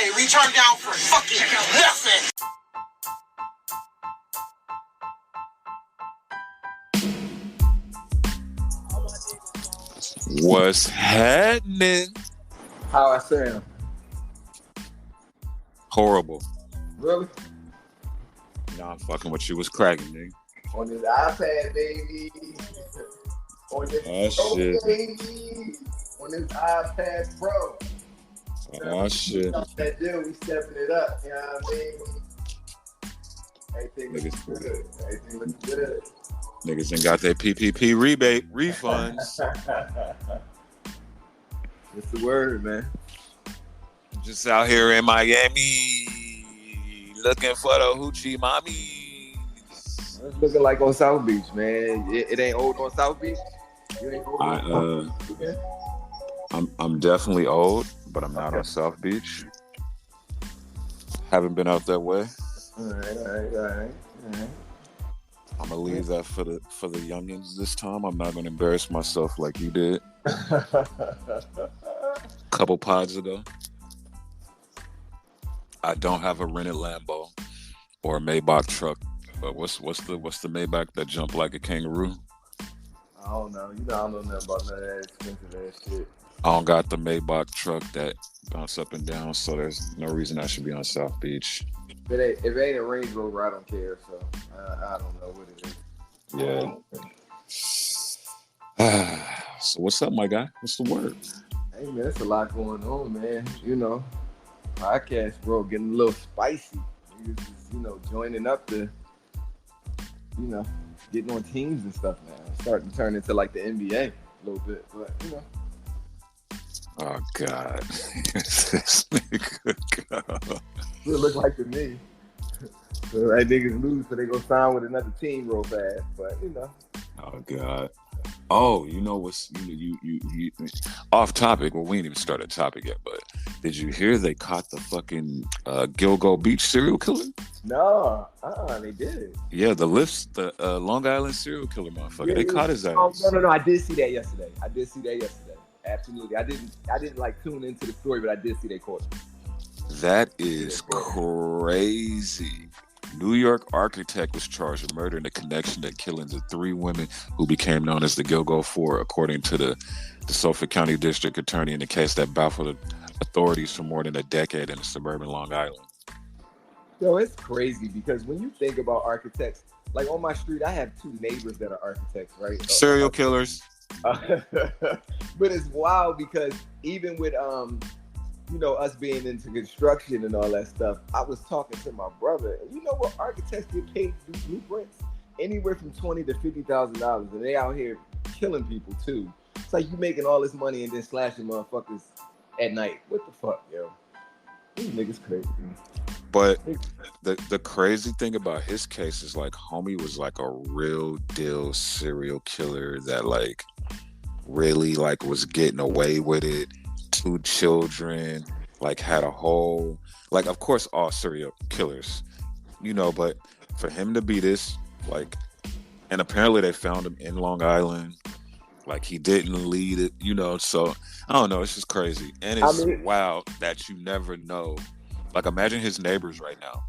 day. We turned down for fucking nothing. What's happening? How I sound? Horrible. Really? Nah, I'm fucking with you. What's cracking, nigga? On this iPad, baby. On this shit. baby. On this iPad Pro. Oh, shit. That deal, we stepping it up. You know what I mean? Everything looks good. Everything looks good. Niggas ain't got their PPP rebate refunds. What's the word, man? Just out here in Miami, looking for the hoochie mommies. It's looking like on South Beach, man. It ain't old on South Beach. You ain't old on South Beach. Okay. I'm definitely old, but I'm not on South Beach. Haven't been out that way. All right. I'm gonna leave that for the youngins this time. I'm not gonna embarrass myself like you did. Couple pods ago. I don't have a rented Lambo or a Maybach truck, but what's the Maybach that jumped like a kangaroo? I don't know. You know I don't know nothing about none of that expensive ass shit. I don't got the Maybach truck that bounce up and down, so there's no reason I should be on South Beach. If it ain't a Range Rover, I don't care. So I don't know what it is. Yeah. So what's up, my guy? What's the word? Hey man, there's a lot going on, man. You know, podcast, bro, getting a little spicy. Niggas is, joining up to, getting on teams and stuff now. Starting to turn into like the NBA a little bit, but Oh God, this nigga. God. It look like to me. So like niggas lose, so they go sign with another team real fast. But Oh God. Oh, you know what's you off topic? Well, we ain't even started a topic yet, but did you hear they caught the fucking Gilgo Beach serial killer? No, they did. Yeah, the Long Island serial killer motherfucker. Yeah, they caught his ass. Oh, no, I did see that yesterday. Absolutely. I didn't like tune into the story, but I did see they caught him. That is crazy. New York architect was charged with murder in the connection to killings of 3 women who became known as the Gilgo Four, according to the Suffolk County District Attorney, in the case that baffled authorities for more than a decade in suburban Long Island. So it's crazy because when you think about architects, like on my street, I have 2 neighbors that are architects, right? Serial killers. But it's wild because even with us being into construction and all that stuff, I was talking to my brother, and you know what architects get paid to do blueprints? Anywhere from $20,000 to $50,000, and they out here killing people too. It's like you making all this money and then slashing motherfuckers at night. What the fuck, yo? These niggas crazy. But the crazy thing about his case is like homie was like a real deal serial killer that like really like was getting away with it. 2 children, like had a whole, like of course all serial killers, but for him to be this, like, and apparently they found him in Long Island, like he didn't lead it, so I don't know, it's just crazy. And it's wild that you never know. Like imagine his neighbors right now.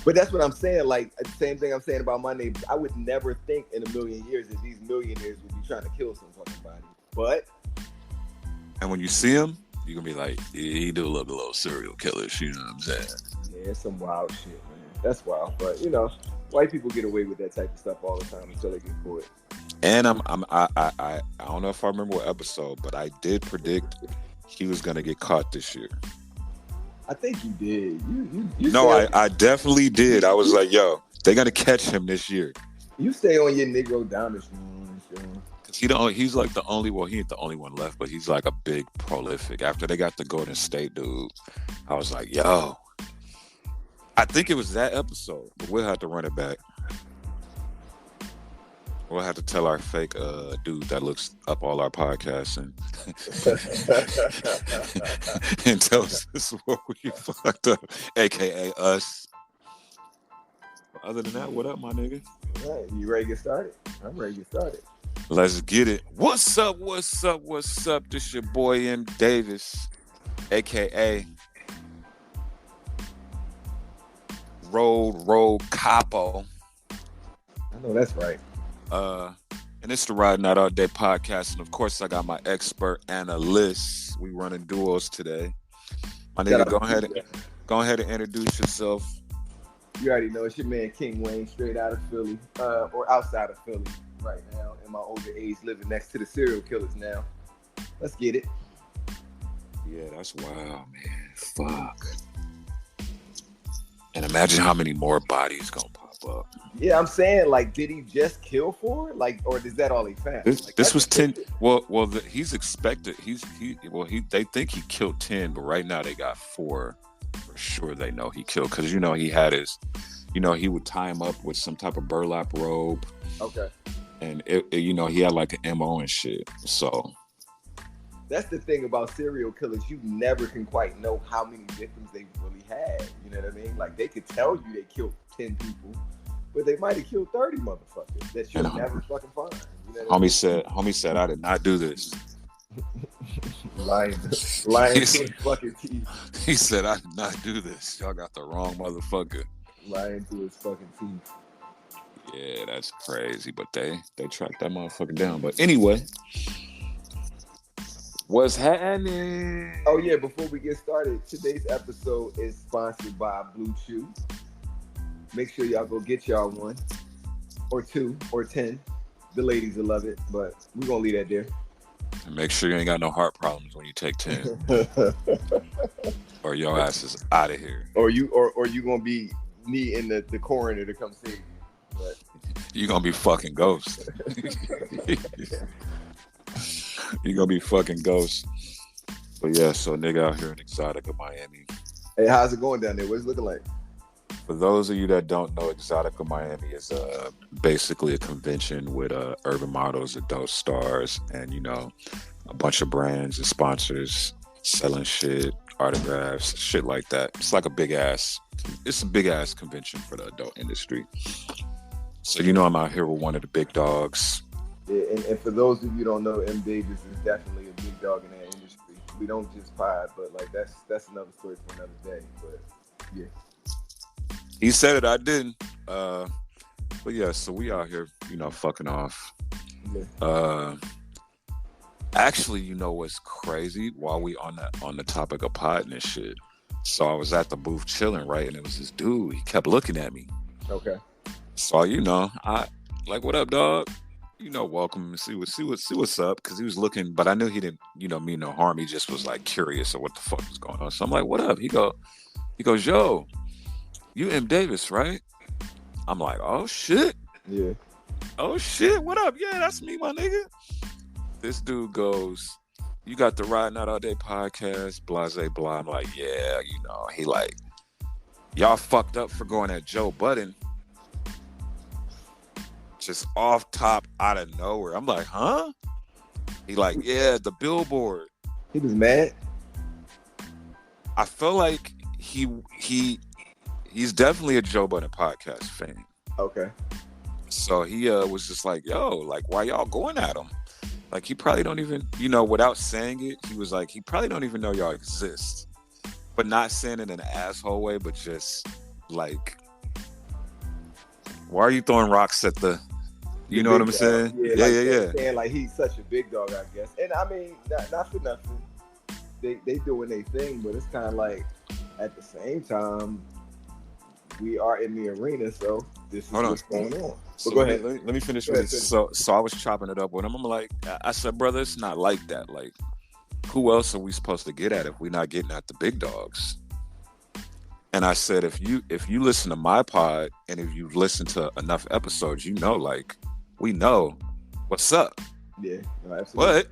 But that's what I'm saying, like the same thing I'm saying about my neighbors. I would never think in a million years that these millionaires would be trying to kill some fucking body. But and when you see him, you're gonna be like, yeah, he do look a little serial killer-ish, you know what I'm saying? Yeah, it's some wild shit, man. That's wild. But white people get away with that type of stuff all the time until they get caught. And I don't know if I remember what episode, but I did predict he was gonna get caught this year. I think you did. You No, I definitely did. I was like, yo, they're gonna catch him this year. You stay on your Negro Down show. He's like the only, well, he ain't the only one left, but he's like a big prolific. After they got the Golden State dude, I was like, yo, I think it was that episode, but we'll have to run it back. We'll have to tell our fake dude that looks up all our podcasts and and tell us this is what we fucked up, aka us. But other than that, what up, my nigga? All right, you ready to get started? I'm ready to get started. Let's get it. What's up? This your boy MDavis, aka Road Capo. I know that's right. And it's the Riding Out All Day podcast. And of course, I got my expert analyst. We running duos today. My nigga, go ahead and introduce yourself. You already know it's your man King Wayne, straight out of Philly, or outside of Philly right now. In my older age, living next to the serial killers now. Let's get it. Yeah, that's wild, man. Fuck. And imagine how many more bodies gonna pop up. Yeah, I'm saying, like, did he just kill 4? Like, or is that all he found? This was 10. He's expected. They think he killed 10, but right now they got 4 for sure. They know he killed because he had his, he would tie him up with some type of burlap robe. Okay. And he had like an MO and shit. So that's the thing about serial killers. You never can quite know how many victims they really had. You know what I mean? Like, they could tell you they killed 10 people, but they might have killed 30 motherfuckers that you'll never fucking find. You know homie said, I did not do this. Lying to his fucking teeth. He said, I did not do this. Y'all got the wrong motherfucker. Lying to his fucking teeth. Yeah, that's crazy. But they tracked that motherfucker down. But anyway, what's happening? Oh yeah, before we get started, today's episode is sponsored by Blue Chew. Make sure y'all go get y'all 1 or 2 or 10. The ladies will love it, but we're gonna leave that there. And make sure you ain't got no heart problems when you take 10. Or your ass is out of here. Or you gonna be needing the coroner to come save you. But you gonna be fucking ghost. You gonna be fucking ghost. But yeah, so nigga out here in Exotica, Miami. Hey, how's it going down there? What's it looking like? For those of you that don't know, Exotica Miami is basically a convention with urban models, adult stars, and a bunch of brands and sponsors selling shit, autographs, shit like that. It's like a big ass convention for the adult industry. So I'm out here with one of the big dogs. Yeah, and for those of you who don't know, MDavis is definitely a big dog in that industry. We don't just pod, but like that's another story for another day. But yeah. He said it, I didn't. But yeah, so we out here, fucking off. Yeah. Actually, what's crazy? While we on the topic of potting and shit, so I was at the booth chilling, right, and it was this dude. He kept looking at me. Okay. So I like, what up, dog? Welcome. See what's up, because he was looking, but I knew he didn't, mean no harm. He just was like curious of what the fuck was going on. So I'm like, what up? He goes, yo, you MDavis, right? I'm like, oh shit. Yeah. Oh shit, what up? Yeah, that's me, my nigga. This dude goes, you got the Riding Out All Day podcast, blase blah. I'm like, yeah, he like, y'all fucked up for going at Joe Budden. Just off top, out of nowhere. I'm like, huh? He like, yeah, the billboard. He was mad. I feel like he's definitely a Joe Budden podcast fan. Okay. So he was just like, yo, like, why y'all going at him? Like, he probably don't even, without saying it, he was like, he probably don't even know y'all exist. But not saying it in an asshole way, but just like, why are you throwing rocks at the, you know what I'm saying? Yeah. Yeah. Saying like he's such a big dog, I guess. And I mean, not for nothing. They doing their thing, but it's kind of like, at the same time, we are in the arena, so this is what's going on. So go ahead. Let me finish with this. So I was chopping it up with him. I'm like, I said, brother, it's not like that. Like, who else are we supposed to get at if we're not getting at the big dogs? And I said, if you listen to my pod and if you've listened to enough episodes, like, we know what's up. Yeah, no, absolutely.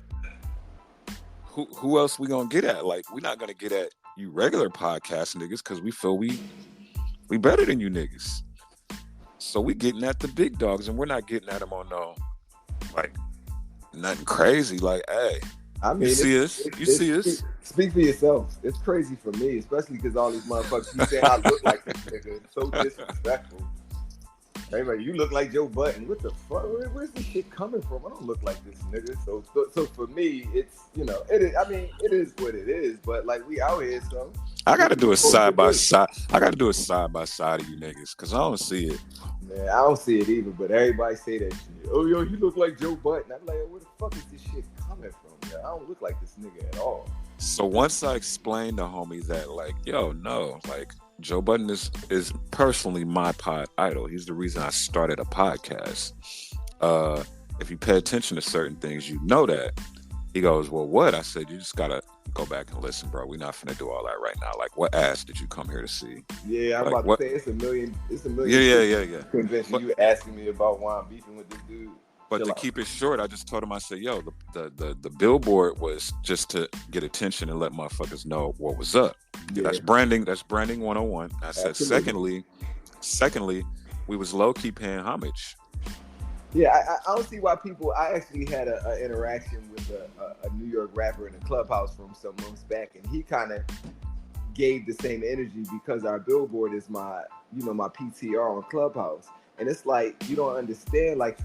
But who else we gonna get at? Like, we're not gonna get at you regular podcast niggas because we feel we better than you niggas. So we getting at the big dogs, and we're not getting at them on no, like, nothing crazy. Like, hey, I mean, you see us. Speak for yourself. It's crazy for me, especially because all these motherfuckers keep saying I look like this nigga. It's so disrespectful. Hey, man, you look like Joe Budden. What the fuck? Where's this shit coming from? I don't look like this nigga. So for me, it's, it is. I mean, it is what it is. But like, we out here, so I gotta do a side by side. I gotta do a side by side of you niggas because I don't see it. Man, I don't see it either, but everybody say that shit. Oh, yo, you look like Joe Budden. I'm like, where the fuck is this shit coming from? Yo? I don't look like this nigga at all. So once I explained to homie that, like, yo, no, like, Joe Budden is personally my pod idol. He's the reason I started a podcast. If you pay attention to certain things, you know that. He goes, well, what? I said, you just gotta go back and listen, bro. We're not finna do all that right now. Like, what ass did you come here to see? Yeah, I'm like, about to say it's a million. Yeah. Convention. You asking me about why I'm beefing with this dude. But to keep it short, I just told him, I said, yo, the billboard was just to get attention and let motherfuckers know what was up. Yeah. That's branding 101. I said, secondly, we was low-key paying homage. Yeah, I don't see why people. I actually had an interaction with a New York rapper in a clubhouse from some months back, and he kind of gave the same energy because our billboard is my PTR on Clubhouse, and it's like you don't understand. Like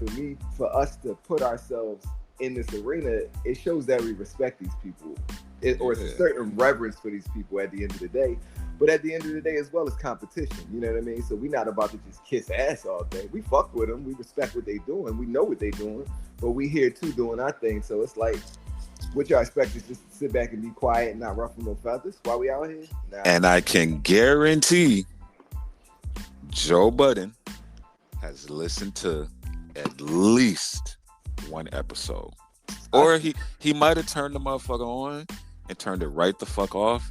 for us to put ourselves in this arena, it shows that we respect these people, or it's a certain reverence for these people at the end of the day. But at the end of the day, as well as competition, you know what I mean? So we're not about to just kiss ass all day. We fuck with them. We respect what they doing. We know what they doing. But we here too doing our thing. So it's like, what y'all expect is just to sit back and be quiet and not ruffle no feathers while we out here? Nah. And I can guarantee Joe Budden has listened to at least one episode. Or he might have turned the motherfucker on and turned it right the fuck off.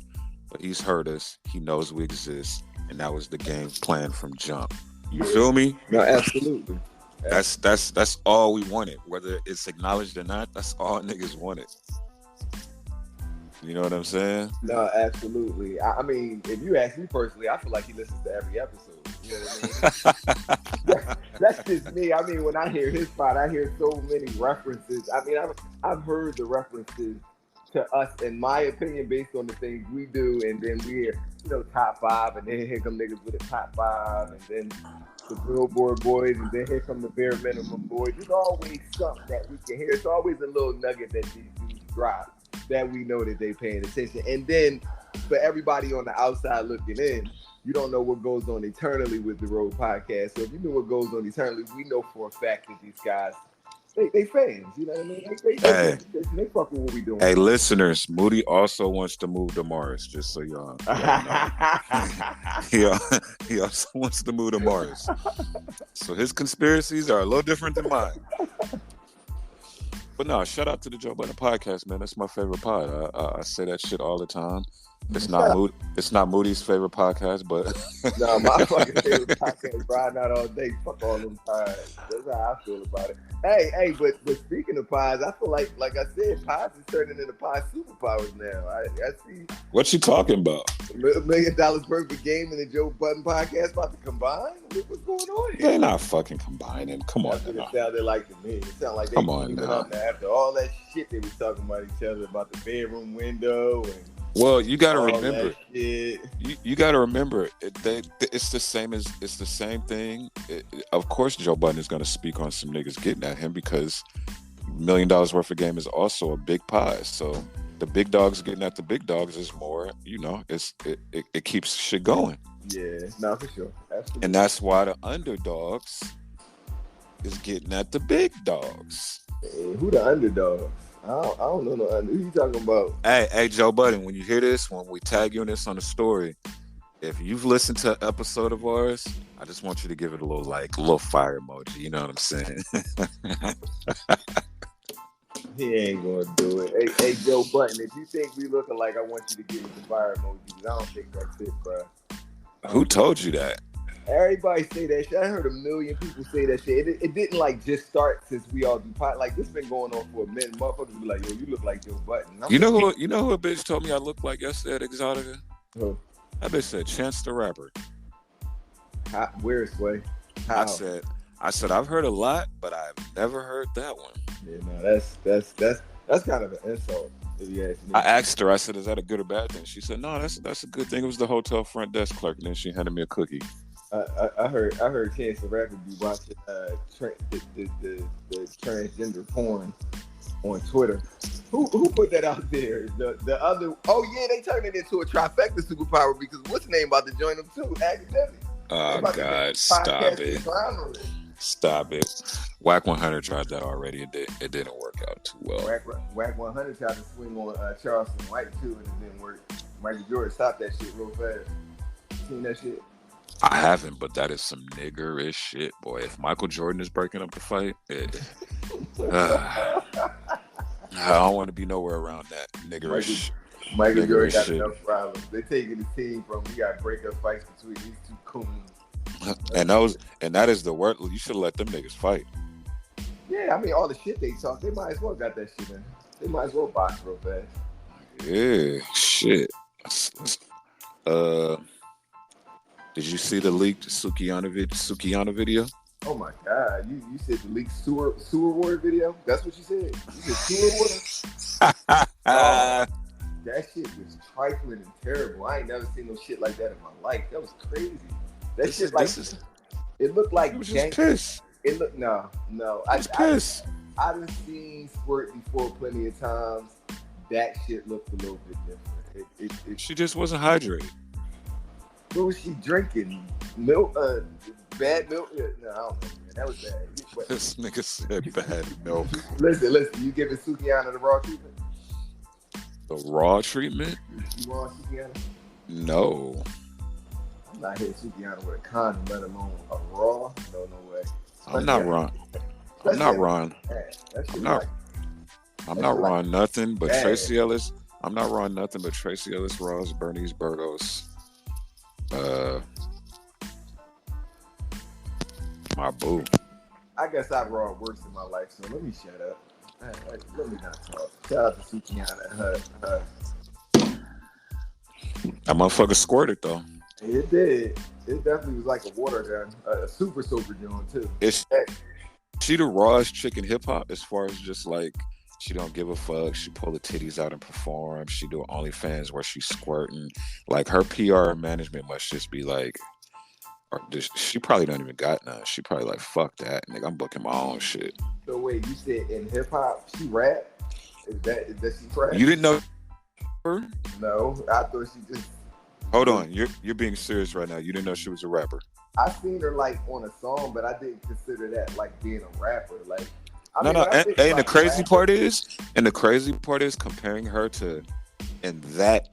But he's heard us. He knows we exist, and that was the game plan from jump. You feel me? No, absolutely. That's all we wanted. Whether it's acknowledged or not, that's all niggas wanted. You know what I'm saying? No, absolutely. I mean, if you ask me personally, I feel like he listens to every episode. You know what I mean? That's just me. I mean, when I hear his pod, I hear so many references. I mean, I've heard the references to us, in my opinion, based on the things we do, and then we're, top 5, and then here come niggas with a top 5, and then the Billboard boys, and then here come the bare minimum boys. There's always something that we can hear. It's always a little nugget that these dudes drop that we know that they paying attention. And then for everybody on the outside looking in, you don't know what goes on eternally with the Road Podcast. So if you know what goes on eternally, we know for a fact that these guys, they fans, you know what I mean? They fuck with what we doing. Hey, listeners, Moody also wants to move to Mars, just so y'all know. He also wants to move to Mars. So his conspiracies are a little different than mine. But no, shout out to the Joe Budden podcast, man. That's my favorite pod. I say that shit all the time. It's not Moody's favorite podcast, but no, my fucking favorite podcast, Riding Out All Day. Fuck all them pods. That's how I feel about it. Hey, but speaking of pods, I feel like I said, pods is turning into pod superpowers now. I see. What you talking about? $1 million perfect game and the Joe Budden podcast about to combine? What's going on here? They're not fucking combining. Come on, that's what it sounded like to me. It sounded like they teaming up now after all that shit they was talking about each other about the bedroom window and. Well, you got to remember. You got to remember. It's the same thing. Of course, Joe Budden is going to speak on some niggas getting at him because $1 million worth of game is also a big pie. So the big dogs getting at the big dogs is more. It keeps shit going. Yeah, no, for sure. Absolutely. And that's why the underdogs is getting at the big dogs. Hey, who the underdogs? I don't know who you talking about. Hey, Joe Budden, when you hear this, when we tag you in this on the story, if you've listened to an episode of ours, I just want you to give it a little fire emoji. You know what I'm saying? He ain't gonna do it. Hey, Joe Budden, if you think we looking like, I want you to give me the fire emoji. I don't think that's it, bro. Who told you that? Everybody say that shit. I heard 1 million people say that shit. It didn't just start since we all do pot. Like this been going on for a minute. Motherfuckers be like, yo, you look like Joe Budden. You know who a bitch told me I look like yesterday at Exotica? Who? That bitch said Chance the Rapper. Where is Sway? How? I said I've heard a lot, but I've never heard that one. Yeah, no, that's kind of an insult. If you ask me. I asked her, I said, is that a good or bad thing? She said, no, that's a good thing. It was the hotel front desk clerk, and then she handed me a cookie. I heard Chance the Rapper be watching the transgender porn on Twitter. Who put that out there? The other. Oh yeah, they turned it into a trifecta superpower because what's the name about to join them too? Academic. Oh God, stop it. Stop it. Whack 100 tried that already. It didn't work out too well. Whack 100 tried to swing on Charleston White too, and it didn't work. Michael Jordan stopped that shit real fast. Seen that shit? I haven't, but that is some niggerish shit, boy. If Michael Jordan is breaking up the fight, I don't want to be nowhere around that niggerish. Michael Jordan got enough problems. They taking the team from we got breakup fights between these two coons. And that is the word. You should let them niggas fight. Yeah, I mean all the shit they talk, they might as well got that shit in. They might as well box real fast. Yeah, shit. Did you see the leaked Sukiyana video? Oh my God! You said the leaked sewer water video? That's what you said. You said sewer water. That shit was trifling and terrible. I ain't never seen no shit like that in my life. That was crazy. It looked like it was just piss. It looked no. Piss. I done seen squirt before plenty of times. That shit looked a little bit different. She just wasn't hydrated. What was she drinking? Milk? Bad milk? No, I don't know, man. That was bad. This nigga said bad milk. Listen. You giving Sukiyana the raw treatment? The raw treatment? You want Sukiyana? No. I'm not hitting Sukiyana with a condom, let alone a raw. No way. I'm not wrong. I'm not wrong. I'm not wrong nothing but Tracy Ellis. I'm not wrong nothing but Tracy Ellis Ross, Bernice Burgos. My boo. I guess I've raw worse in my life, so let me shut up. Let me not talk. Shout out to Sukiyana and her. That motherfucker squirted though. It did. It definitely was like a water gun, a super soaker joint too. She the rawest chick in hip hop as far as just like she don't give a fuck. She pull the titties out and perform. She do OnlyFans where she's squirting. Like her PR management must just be like, she probably don't even got none. She probably like, fuck that, nigga. I'm booking my own shit. So wait, you said in hip hop she rap? Is that she rap? You didn't know her? No, I thought she just. Hold on, you're being serious right now. You didn't know she was a rapper? I seen her like on a song, but I didn't consider that like being a rapper. Like, and the crazy part is, comparing her to in that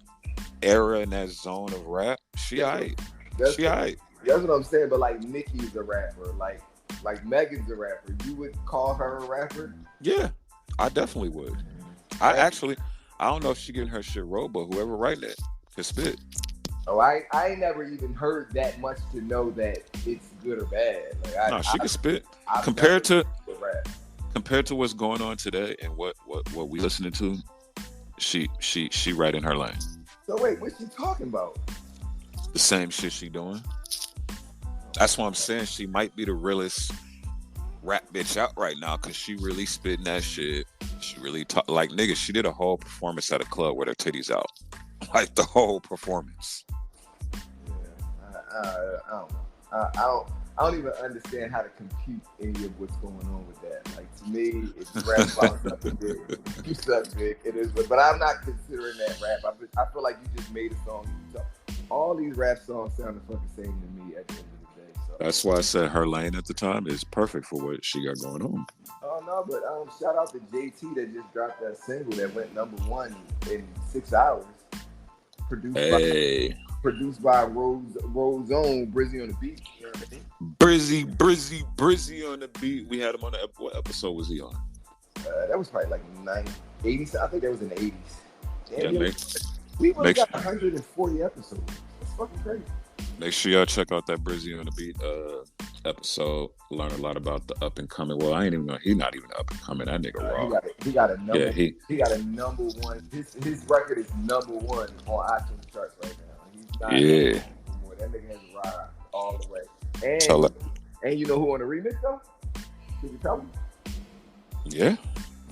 era in that zone of rap, she aight. That's what I'm saying. But like Nicki's a rapper, like Megan's a rapper. You would call her a rapper? Yeah, I definitely would. I don't know if she getting her shit rolled, but whoever writing it can spit. Oh, I ain't never even heard that much to know that it's good or bad. Like, she can spit. Compared to what's going on today and what we listening to, she right in her lane. So wait, what's she talking about? The same shit she doing. That's why I'm saying she might be the realest rap bitch out right now because she really spitting that shit. She really like nigga. She did a whole performance at a club with her titties out, like the whole performance. I don't know. I don't even understand how to compute any of what's going on with that. Like to me, it's rap about something big. You suck big. It is, but I'm not considering that rap. I feel like you just made a song. All these rap songs sound the fucking same to me at the end of the day. So that's why I said her lane at the time is perfect for what she got going on. Oh no, but shout out to JT that just dropped that single that went #1 in 6 hours. Produced by Rose Own, Brizzy on the beat. You know what I mean? Brizzy on the beat. We had him on what episode was he on? That was probably like 80s. I think that was in the 80s. Damn, yeah, we would have got 140 episodes. That's fucking crazy. Make sure y'all check out that Brizzy on the beat episode. Learn a lot about the up and coming. Well, I ain't even know he's not even up and coming. That nigga raw. He got a number. Yeah, he got a #1. His record is #1 on iTunes charts right now. That nigga has a ride all the way. And you know who on the remix though? Should we tell him? Yeah.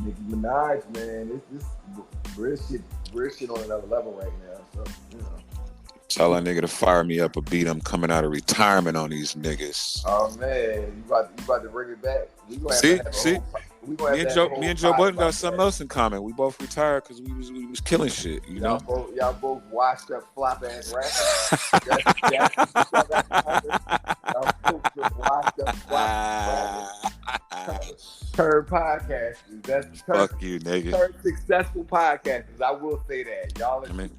Nicki Minaj, man. This real shit on another level right now. So, you know. Tell that nigga to fire me up or beat him coming out of retirement on these niggas. Oh man, you about to bring it back. We gonna have that Me and Joe Budden got something else in common. We both retired because we was killing shit. You know. Y'all both washed up flop ass rappers. Y'all both just washed up flop rappers. Turn podcasters. Fuck you, nigga. Turn successful podcasters. I will say that. Y'all are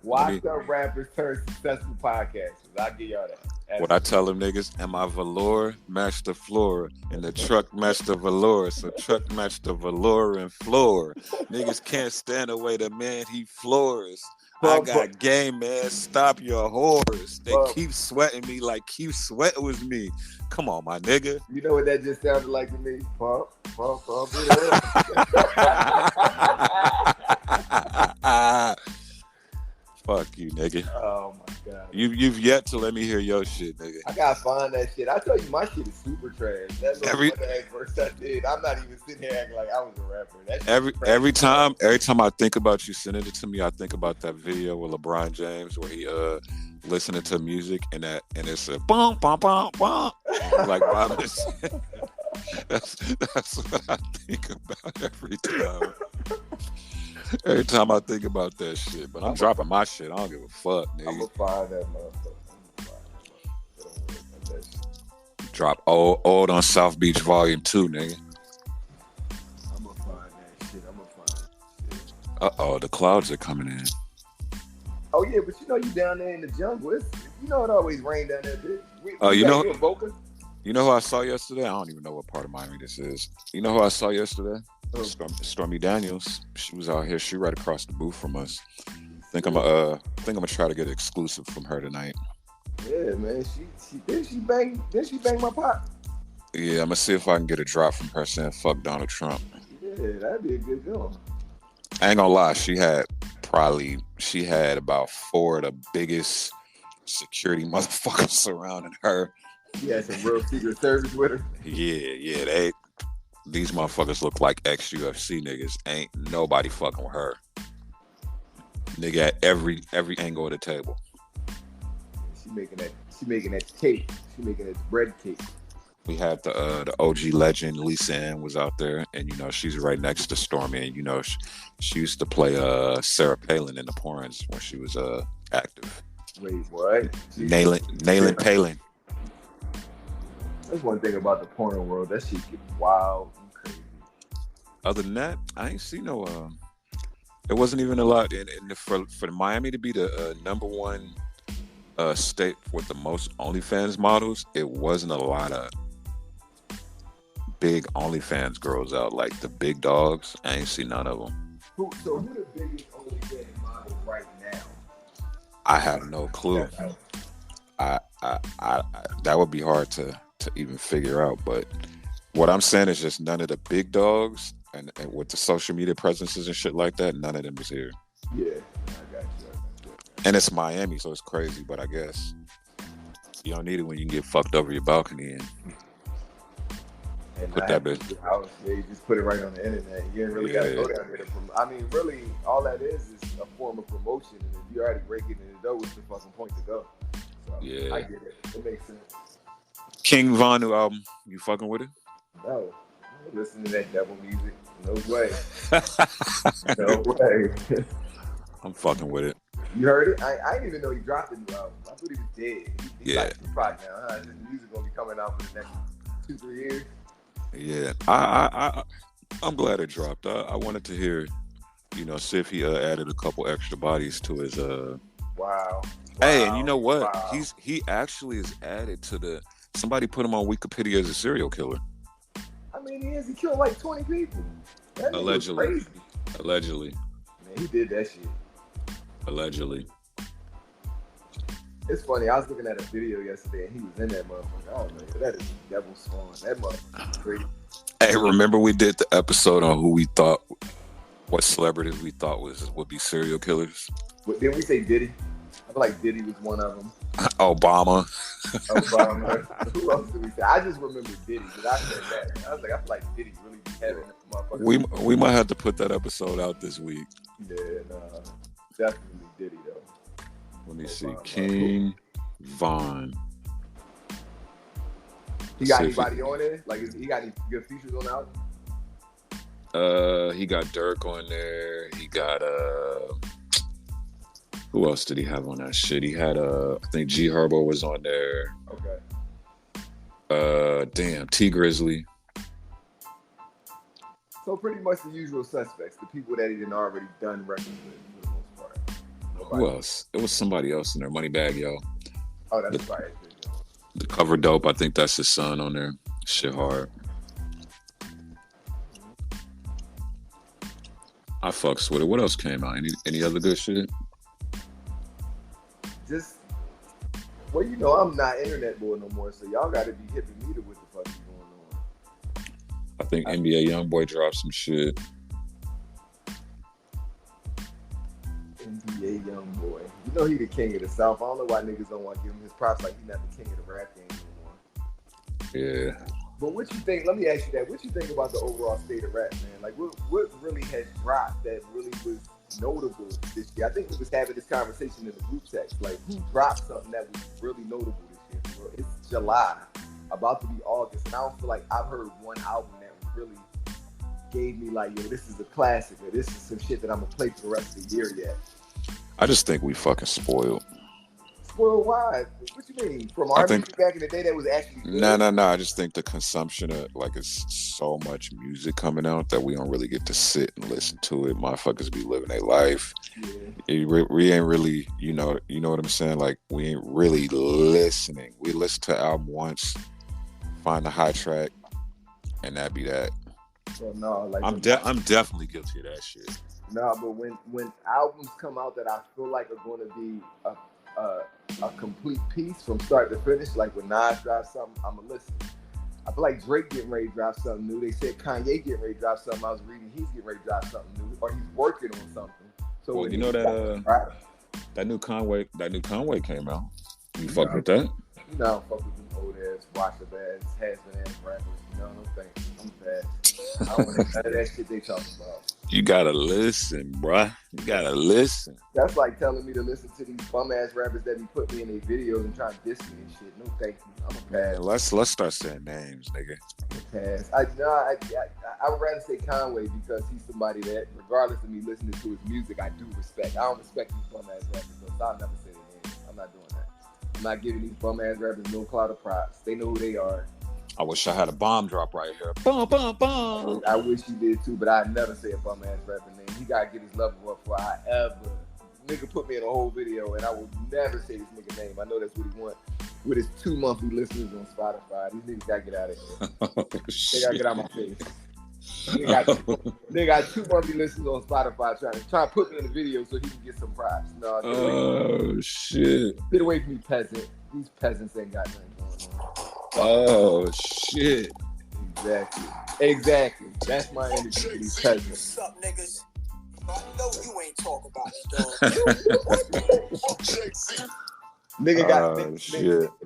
washed up rappers turn successful podcasters. I'll give y'all that. What I tell them niggas, and my velour matched the floor, and the truck matched the velour, so truck matched the velour and floor. Niggas can't stand the way the man he floors. I got game, man. Stop your whores. They keep sweating me like keep sweating with me. Come on, my nigga. You know what that just sounded like to me? Pump it up. Fuck you, nigga. Oh my god. You've yet to let me hear your shit, nigga. I gotta find that shit. I tell you, my shit is super trash. That little verse I did. I'm not even sitting here acting like I was a rapper. Every time I think about you sending it to me, I think about that video with LeBron James where he listening to music and it's a bum bum bum bum like Robinson. That's what I think about every time. Every time I think about that shit, but I'm dropping my shit. I don't give a fuck, nigga. I'm gonna find that motherfucker. Drop old on South Beach Volume 2, nigga. I'm gonna find that shit. The clouds are coming in. Oh yeah, but you know you down there in the jungle. It always rain down there, bitch. You know who I saw yesterday? I don't even know what part of Miami this is. You know who I saw yesterday? Stormy Daniels. She was out here. She right across the booth from us. Think I'm gonna try to get an exclusive from her tonight. Yeah, man. She bang my pot. Yeah, I'm gonna see if I can get a drop from her saying fuck Donald Trump. Yeah, that'd be a good deal. I ain't gonna lie. She had about 4 of the biggest security motherfuckers surrounding her. She had some real secret service with her. Yeah. These motherfuckers look like ex-UFC niggas. Ain't nobody fucking with her. Nigga at every angle of the table. She making that cake. She making that bread cake. We had the OG legend Lisa Ann was out there, and she's right next to Stormy, and she used to play Sarah Palin in the porns when she was active. Wait, what? Nailing Palin. That's one thing about the porn world. That shit gets wild and crazy. Other than that, I ain't see no. There wasn't even a lot for Miami to be the number one state with the most OnlyFans models. It wasn't a lot of big OnlyFans girls out, like the big dogs. I ain't see none of them. Who the biggest OnlyFans model right now? I have no clue. I that would be hard to even figure out, but what I'm saying is just none of the big dogs and with the social media presences and shit like that, none of them is here. Yeah, I got you. And it's Miami, so it's crazy, but I guess you don't need it when you can get fucked over your balcony and put that bitch. Yeah, you just put it right on the internet. You ain't really gotta go down there to promote. I mean, really, all that is a form of promotion, and if you already breaking in the door, what's the fucking point to go? So, yeah, I get it. It makes sense. King Von new album, you fucking with it? No, I don't listen to that devil music. No way. No way. I'm fucking with it. You heard it? I didn't even know he dropped a new album. I thought he was dead. He's like Tupac now, huh? His music gonna be coming out for the next 2-3 years. Yeah, I'm glad it dropped. I wanted to hear, see if he added a couple extra bodies to his. Wow. Hey, and you know what? Wow. He actually is added to the. Somebody put him on Wikipedia as a serial killer. I mean, he killed like 20 people. That Allegedly. crazy. Allegedly. Man, he did that shit. Allegedly. It's funny. I was looking at a video yesterday, and he was in that motherfucker. Oh man, that is devil spawn. That motherfucker is crazy. Hey, remember we did the episode on what celebrities we thought would be serial killers? But didn't we say Diddy? I feel like Diddy was one of them. Obama. Who else did we say? I just remember Diddy, because I said that. I was like, I feel like Diddy really be having that motherfucker. We might have to put that episode out this week. Yeah, definitely Diddy though. Let me see. King Von. He got anybody on it? Like, he got any good features on the album? He got Dirk on there. He got who else did he have on that shit? He had I think G Herbo was on there. Okay. Damn, T Grizzly. So pretty much the usual suspects, the people that he didn't already done records with for the most part. Who else? It was somebody else in there. Moneybagg Yo. Oh, that's right. The cover dope. I think that's his son on there. Shit hard. I fucks with it. What else came out? Any other good shit? Just, well, you know, I'm not internet boy no more, so y'all got to be hipping me to what the fuck is going on. I think NBA YoungBoy dropped some shit. NBA YoungBoy. You know he the king of the South. I don't know why niggas don't want to give him his props like he's not the king of the rap game anymore. Yeah. But what you think, let me ask you that, what you think about the overall state of rap, man? Like, what really has dropped that really was notable this year? I think we was having this conversation in the group text. Like, who dropped something that was really notable this year? Well, it's July, about to be August, and I don't feel like I've heard one album that really gave me like, yo, this is a classic, or this is some shit that I'm gonna play for the rest of the year yet. I just think we fucking spoiled. Spoiled why? What you mean? From our music back in the day that was actually good? No. I just think the consumption of, like, it's so much music coming out that we don't really get to sit and listen to it. Motherfuckers be living their life. Yeah. We ain't really, you know what I'm saying? Like, we ain't really listening. We listen to an album once, find the hot track, and that be that. Well, no, like I'm definitely guilty of that shit. No, but when albums come out that I feel like are going to be a complete piece from start to finish, like when Nas drops something, I'm gonna listen. I feel like Drake getting ready to drop something new. They said Kanye getting ready to drop something. I was reading he's getting ready to drop something new, or he's working on something. So well, you know that new Conway came out. You fuck with that? No, fuck with them old ass, washed-up ass, has-been ass rappers. No thanks. I'm bad. I don't want none of that shit they talking about. You gotta listen, bruh. You gotta listen. That's like telling me to listen to these bum ass rappers that be putting me in their videos and trying to diss me and shit. No, thank you. I'm a pass. Man, let's start saying names, nigga. I'm a pass. I would rather say Conway because he's somebody that, regardless of me listening to his music, I do respect. I don't respect these bum ass rappers, so I'll never say their names. I'm not doing that. I'm not giving these bum ass rappers no clout of props. They know who they are. I wish I had a bomb drop right here. Boom, boom, boom. I wish you did too, but I'd never say a bum ass rapper name. He gotta get his level up before I ever. Nigga put me in a whole video and I will never say this nigga name. I know that's what he want. With his 2 monthly listeners on Spotify, these niggas gotta get out of here. They gotta get out of my face. They got 2 monthly listeners on Spotify trying to put me in the video so he can get some props. No, oh shit! Get away from me, peasant. These peasants ain't got nothing going on. Oh shit! Exactly. That's my energy for these peasants. What's up, niggas? I know you ain't talking about it, dog.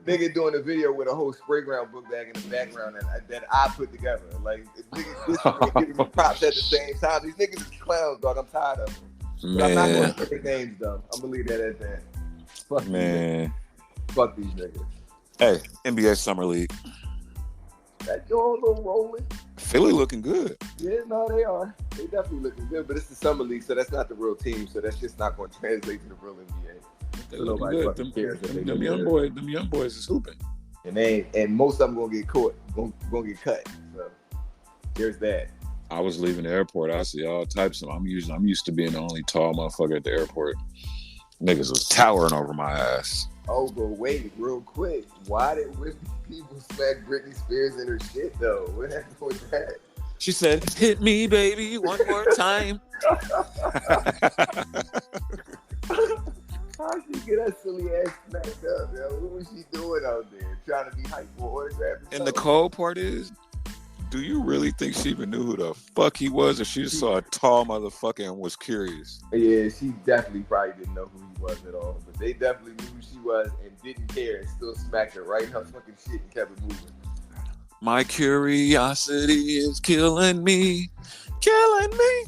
Nigga doing a video with a whole spray ground book bag in the background that I put together. Like niggas giving me props at the same time. These niggas is clowns, dog. I'm tired of them. I'm not going to say their names though. I'm gonna leave that at that. Fuck man. Fuck these niggas. Hey, NBA Summer League. That joint a little rolling. Philly looking good. Yeah, no, they are. They definitely looking good, but it's the Summer League, so that's not the real team, so that's just not going to translate to the real NBA. They looking good. Them young boys is hooping. And most of them gonna get caught, gonna get cut. So there's that. I was leaving the airport. I see all types of. I'm used to being the only tall motherfucker at the airport. Niggas was towering over my ass. Oh, but wait, real quick. Why did people smack Britney Spears in her shit though? What happened with that? She said, "Hit me, baby, one more time." How she get that silly ass smacked up, yo? What was she doing out there? Trying to be hype for autographs? And the cold part is, do you really think she even knew who the fuck he was, or she just saw a tall motherfucker and was curious? Yeah, she definitely probably didn't know who he was at all, but they definitely knew who she was and didn't care and still smacked her right in her fucking shit and kept it moving. My curiosity is killing me. Killing me.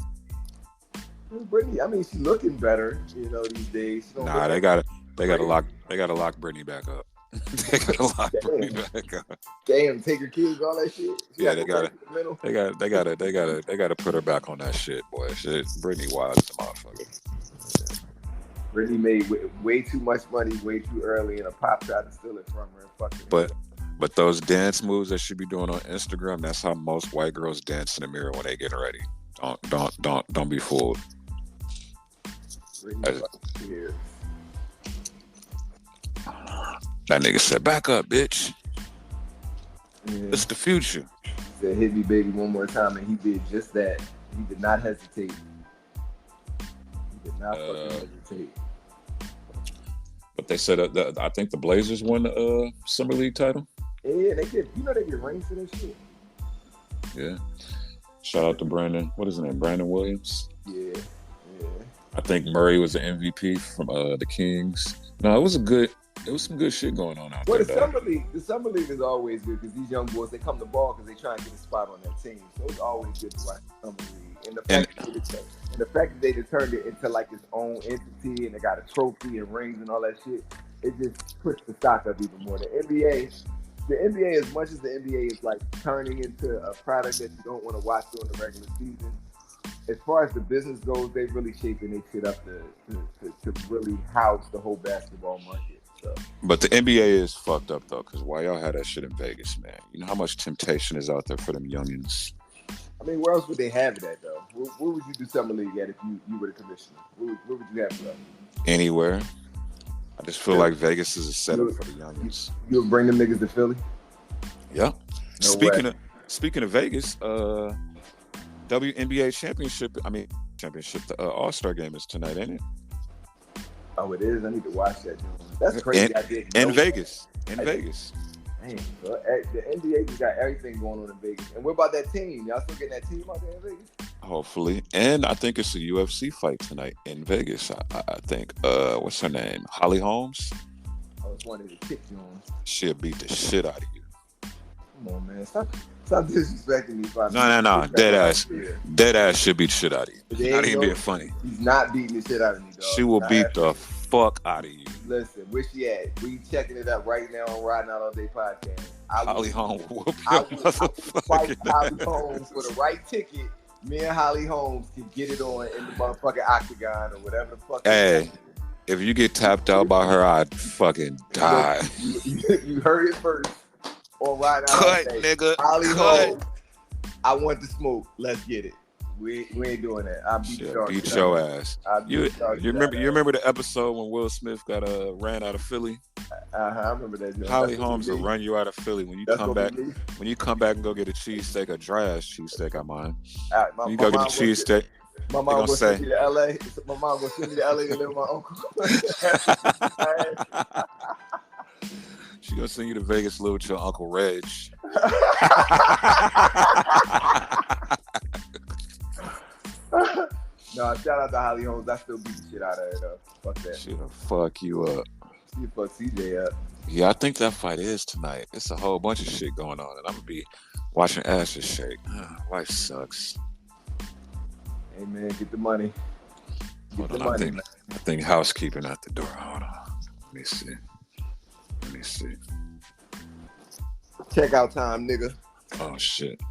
Britney, I mean, she's looking better, these days. Nah, they gotta lock Britney back up. They gotta lock Brittany back up. Damn, take her kids, all that shit. Yeah, they gotta put her back on that shit, boy. Shit, Brittany wild as a motherfucker. Brittany made way too much money way too early, and a pop tried to steal it from her and fucked her. But those dance moves that she be doing on Instagram, that's how most white girls dance in the mirror when they get ready. Don't be fooled. That nigga said, "Back up, bitch. Yeah. It's the future." He said, "Hit me, baby, one more time," and he did just that. He did not hesitate. He did not fucking hesitate. But they said I think the Blazers won the Summer League title. Yeah, they get. You know they get rings for that shit. Yeah. Shout out to Brandon. What is his name? Brandon Williams. Yeah. I think Murray was the MVP from the Kings. No, it was some good shit going on out there. The summer league is always good because these young boys, they come to ball because they try and get a spot on that team. So it's always good to watch the summer league. And the fact that they turned it into like its own entity and they got a trophy and rings and all that shit, it just puts the stock up even more. The NBA, as much as the NBA is like turning into a product that you don't want to watch during the regular season, as far as the business goes, they really shaping their shit up to really house the whole basketball market. So. But the NBA is fucked up though, because why y'all had that shit in Vegas, man? You know how much temptation is out there for them youngins. I mean, where else would they have it at though? Where would you do summer league at if you were the commissioner? Where would you have it at? Anywhere. I just feel like Vegas is a setup for the youngins. You would bring them niggas to Philly? Yeah. Speaking of Vegas, WNBA championship, the All-Star game is tonight, ain't it? Oh, it is? I need to watch that. That's crazy. In Vegas. Vegas. Damn, bro. The NBA just got everything going on in Vegas. And what about that team? Y'all still getting that team out there in Vegas? Hopefully. And I think it's a UFC fight tonight in Vegas, I think. What's her name? Holly Holmes? I was wanting to kick you on. She'll beat the shit out of you. Come on, man. Stop disrespecting me. No. Dead ass should beat the shit out of you. Not even being funny. He's not beating the shit out of me, dog. She will beat the fuck out of you. Listen, where she at? We checking it out right now on Riding Out All Day podcast. Holly Holmes whoop I would fight Holly Holmes for the right ticket. Me and Holly Holmes can get it on in the motherfucking octagon or whatever the fuck. Hey, if you get tapped out by her, I'd fucking die. You heard it first. On Riding Out Cut, All Day. nigga. Holly Holmes. I want the smoke. Let's get it. We ain't doing that. I'll beat your ass. You remember the episode when Will Smith got ran out of Philly? I remember that. Holly Holmes will run you out of Philly when you come back. When you come back and go get a cheesesteak, a dry ass cheesesteak, I mind. When you go get a cheesesteak, my mom will send me to LA. My mom will send me to LA to live with my uncle. She gonna send you to Vegas to live with your Uncle Reg. No, shout out to Holly Holmes. I still beat the shit out of her though. Fuck that. She'll fuck you up. She'll fuck CJ up. Yeah, I think that fight is tonight. It's a whole bunch of shit going on, and I'm gonna be watching asses shake. Life sucks. Hey man, get the money. I think housekeeping at the door. Hold on. Let me see. Checkout time, nigga. Oh shit.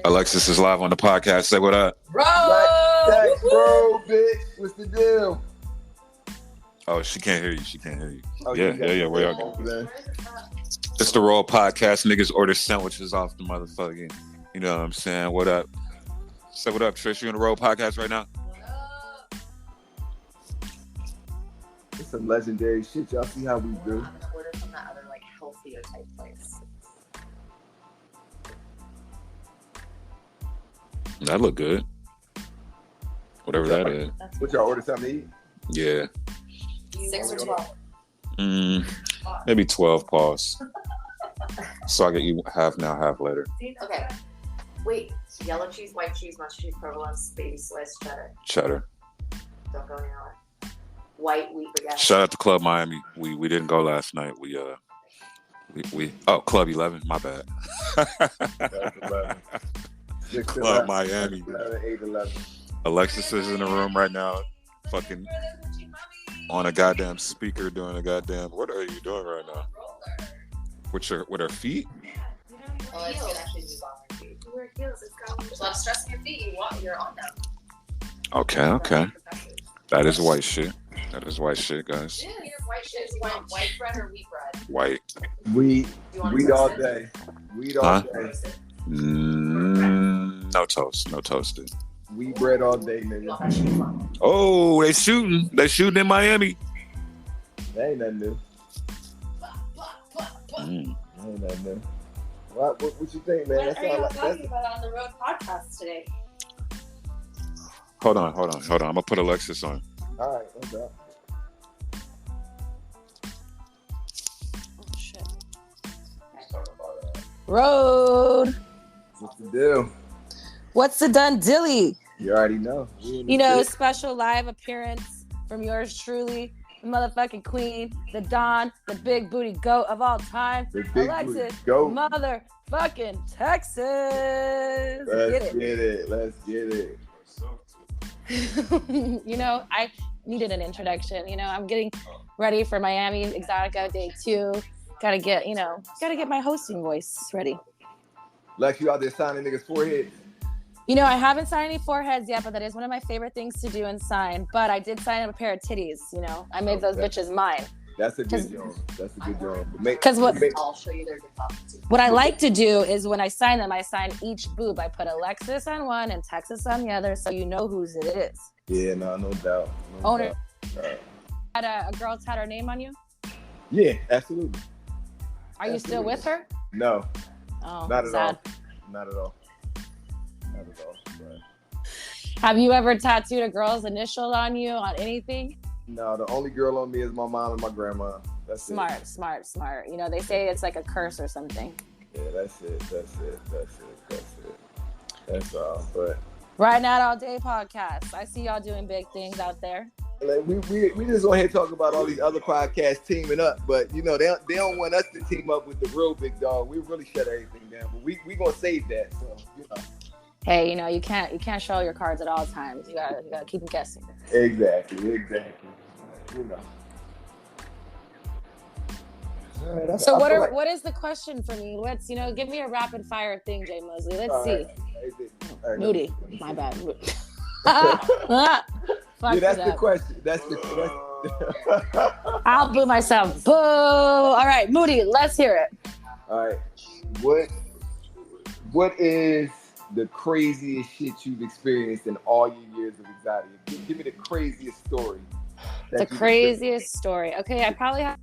Alexis is live on the podcast. Say what up. Bro, bitch. What's the deal? Oh, she can't hear you. Oh, yeah. Where y'all going? It's the Raw Podcast. Niggas order sandwiches off the motherfucking. You know what I'm saying? What up? Say what up, Trish. You in the Raw Podcast right now? It's some legendary shit. Y'all see how we do? I'm gonna order from that other like healthier type place. That look good. Whatever that is. What y'all order something to eat? Yeah. 6 or 12? Maybe 12 pause. So I can eat half now, half later. Okay. Wait. Yellow cheese, white cheese, mustard cheese, provolone, baby slice, cheddar. Cheddar. Don't go anywhere. White wheat baguette. Shout out to Club Miami. We didn't go last night. We Club 11. My bad. Club Miami. 8-11. Alexis is in the room right now. Fucking on a goddamn speaker doing a goddamn. What are you doing right now? With her feet? Oh, it's gonna actually move on your feet. You wear heels. There's a lot of stress on your feet. You're on them. Okay. That is white shit. Guys. Yeah, white shit. You want white bread or wheat bread? White. Weed all day. Weed all day. No toast. No toasted. Wheat bread all day, nigga. Oh, they shooting. They shooting in Miami. That ain't nothing new. That ain't nothing new. What you think, man? What are you talking about on the road podcast today? Hold on. I'm gonna put Alexis on. All right, what's up? Oh shit. Road. What's the deal? What's the done, Gillie? You already know. You know, special live appearance from yours truly, the motherfucking queen, the Don, the big booty goat of all time, Alexis, motherfucking Texas. Let's get it. You know, I needed an introduction. You know, I'm getting ready for Miami Exotica Day 2. Gotta get my hosting voice ready. Lex, you out there signing niggas' foreheads? You know, I haven't signed any foreheads yet, but that is one of my favorite things to do and sign. But I did sign a pair of titties, you know. I made those bitches mine. That's a good job. Because I'll show you their good. What I like to do is when I sign them, I sign each boob. I put Alexis on one and Texas on the other, so you know whose it is. Yeah, no doubt. Owner. Had a girl tat her name on you? Yeah, absolutely. Are you still with her? No. Oh, not at sad. all. Not at all. But... Have you ever tattooed a girl's initial on you on anything? No, the only girl on me is my mom and my grandma. That's smart. it. You know, they say it's like a curse or something. Yeah, that's it. That's all. But Riding Out All Day podcast. I see y'all doing big things out there. Like, we just go ahead and talk about all these other podcasts teaming up, but you know they don't want us to team up with the real big dog. We really shut everything down, but we gonna save that. So you know. Hey, you know you can't show your cards at all times. You gotta keep them guessing. Exactly. You know. Right, so what is the question for me? Let's give me a rapid fire thing, Jay Mosley. Let's see. Right. Moody, my bad. Yeah, that's the question. I'll boo myself. Boo! All right, Moody, let's hear it. All right. What is the craziest shit you've experienced in all your years of Exotica? Give me the craziest story. The craziest story. Okay, I probably have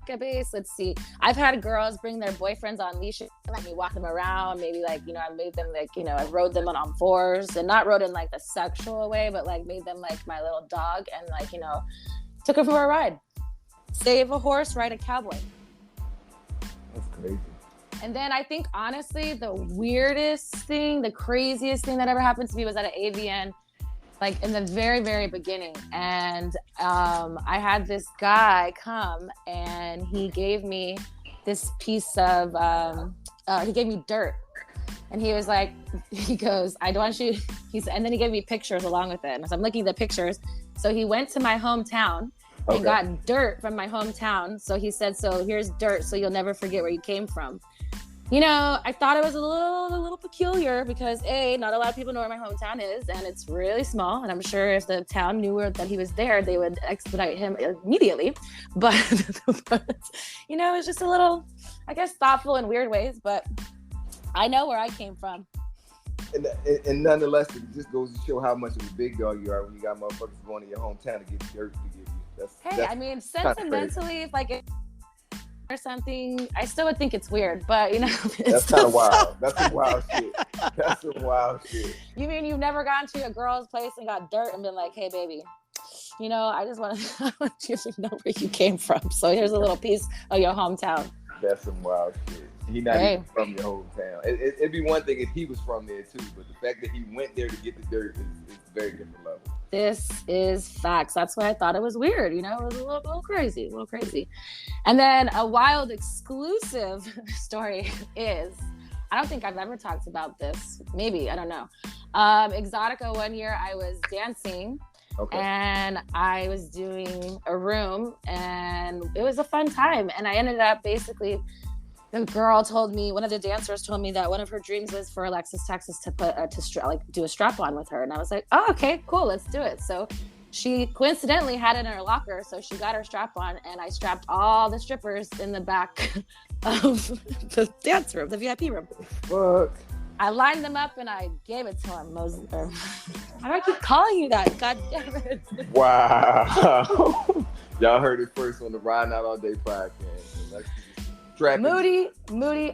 a base. Let's see. I've had girls bring their boyfriends on leashes and let me walk them around. Maybe I made them I rode them on fours, and not rode in like the sexual way, but like made them like my little dog and took her for a ride. Save a horse, ride a cowboy. That's crazy. And then I think honestly the craziest thing that ever happened to me was at an AVN, like in the very, very beginning. And I had this guy come and he gave me this piece of, he gave me dirt. And he was like, he goes, I don't want you, and then he gave me pictures along with it. And so I'm looking at the pictures. So he went to my hometown and got dirt from my hometown. So he said, so here's dirt so you'll never forget where you came from. I thought it was a little peculiar because not a lot of people know where my hometown is, and it's really small. And I'm sure if the town knew that he was there, they would expedite him immediately. But, it's just a little, I guess, thoughtful in weird ways. But I know where I came from. And nonetheless, it just goes to show how much of a big dog you are when you got motherfuckers going to your hometown to get dirt to give you. That's sentimentally, if or something, I still would think it's weird, but that's kind of wild. That's some wild shit. You mean you've never gone to a girl's place and got dirt and been like, hey baby, I just want you to know where you came from, so here's a little piece of your hometown. That's some wild shit. He's not even from your hometown. It'd be one thing if he was from there too, but the fact that he went there to get the dirt is very different level. This is facts. That's why I thought it was weird. It was a little crazy. And then a wild exclusive story is, I don't think I've ever talked about this. Maybe, I don't know. Exotica one year I was dancing Okay. And I was doing a room, and it was a fun time. And I ended up basically, the girl told me, one of the dancers told me that one of her dreams was for Alexis Texas to put do a strap on with her. And I was like, oh, okay, cool, let's do it. So she coincidentally had it in her locker, so she got her strap on, and I strapped all the strippers in the back of the dance room, the VIP room. Fuck. I lined them up and I gave it to him. Why do I keep calling you that? God damn it. Wow. Y'all heard it first on the Riding Out All Day podcast. Moody,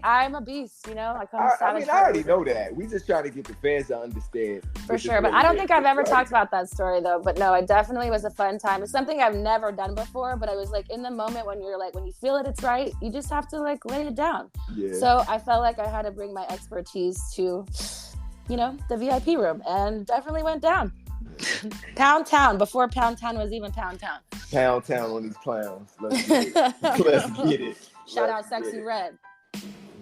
I'm a beast, you know? I already know that. We just trying to get the fans to understand. For sure, but I don't think I've ever talked about that story, though. But no, it definitely was a fun time. It's something I've never done before, but I was like, in the moment when you're like, when you feel it's right, you just have to like lay it down. Yeah. So I felt like I had to bring my expertise to, the VIP room, and definitely went down. Pound Town, before Pound Town was even Pound Town. Pound Town on these clowns. Let's get it. Let's get it. Shout out Sexy Red.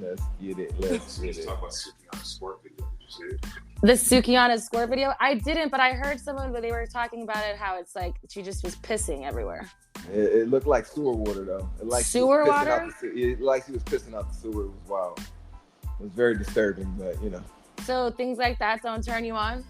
Let's get it. Let's get it. Talk about Sukiana's squirt video. Did you see it? The Sukiana's squirt video? I didn't, but I heard someone when they were talking about it, how it's like she just was pissing everywhere. It looked like sewer water, though. Sewer water? It like she was pissing out the sewer. It was wild. It was very disturbing, but So things like that don't turn you on?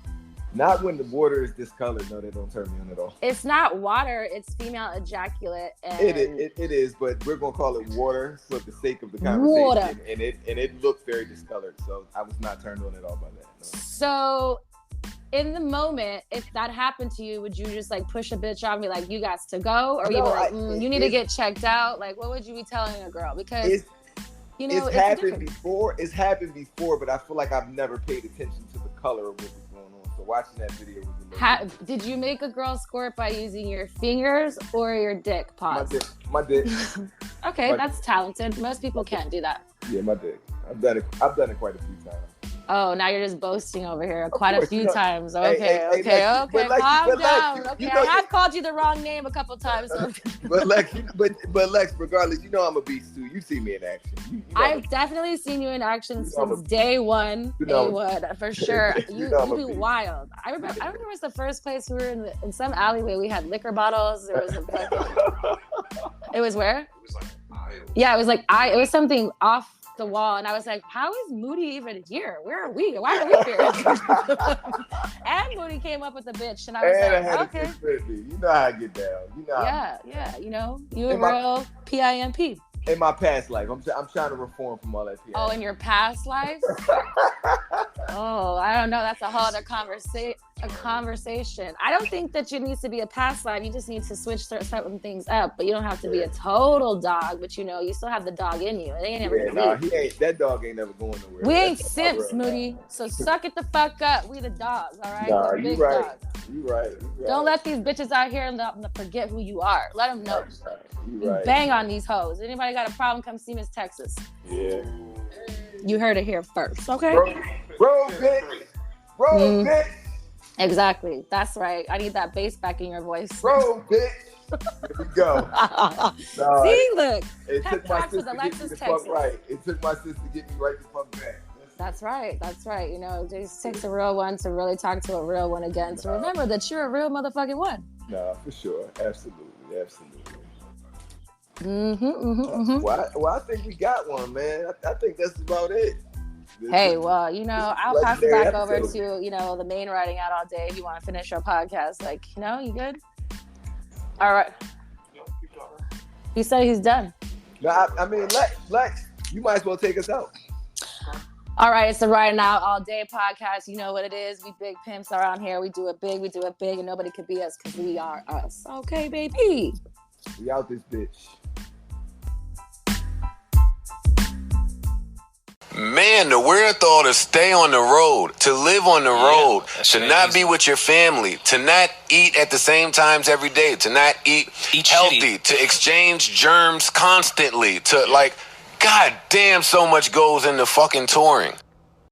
Not when the water is discolored. No, they don't turn me on at all. It's not water. It's female ejaculate. And it is, but we're gonna call it water for the sake of the conversation. Water. And it looked very discolored, so I was not turned on at all by that. No. So, in the moment, if that happened to you, would you just like push a bitch off and be like, "You got to go," or you need to get checked out? Like, what would you be telling a girl? Because it's happened before. It's happened before, but I feel like I've never paid attention to the color of what was going on. So watching that video was amazing. Did you make a girl squirt by using your fingers or your dick? Pause. My dick. Okay, that's talented. Most people can't do that. Yeah, my dick. I've done it quite a few times. Oh, now you're just boasting over here quite a few times. Okay. Hey, Calm down. Okay, I have called you the wrong name a couple times. but Lex, regardless, I'm a beast too. You see me in action. I've definitely seen you in action since day one. Day one, for sure. You be wild. I remember it was the first place we were in some alleyway. We had liquor bottles. There was it was where? It was like aisle. Yeah, it was like it was something off the wall, and I was like, how is Moody even here? Where are we? Why are we here? And Moody came up with a bitch, and I was like, okay. You know how I get down. Yeah. You a real PIMP. In my past life, I'm trying to reform from all that PIMP. Oh, in your past life? Oh, I don't know. That's a whole other conversation. I don't think that you need to be a past life. You just need to switch certain things up. But you don't have to be a total dog. But you still have the dog in you. It ain't never gonna be. He ain't. That dog ain't never going nowhere. We ain't simps, Moody. So suck it the fuck up. We the dogs, all right? Nah, you right. Dogs. You right. Don't let these bitches out here and forget who you are. Let them know. You right. Bang on these hoes. Anybody got a problem? Come see Miss Texas. Yeah. You heard it here first, okay? Bro, bitch. Exactly. That's right. I need that bass back in your voice. Bro, bitch. Here we go. See, look. It took my sister to get me Alexis the Texas. fuck right. It took my sister to get me right the fuck back. That's right. It just takes a real one to really talk to a real one again. To remember that you're a real motherfucking one. Nah, for sure. Absolutely. Well, I think we got one, man. I think that's about it. Hey, well, I'll pass it back over to, the main Riding Out All Day if you want to finish your podcast. Like, you good? All right. He said he's done. No, I mean, Lex, you might as well take us out. All right, it's the Riding Out All Day podcast. You know what it is. We big pimps around here. We do it big, and nobody could be us because we are us. Okay, baby. We out this bitch. Man, the wherewithal to stay on the road, to live on the road, to not be with your family, to not eat at the same times every day, to not eat healthy, to exchange germs constantly, to God damn, so much goes into fucking touring.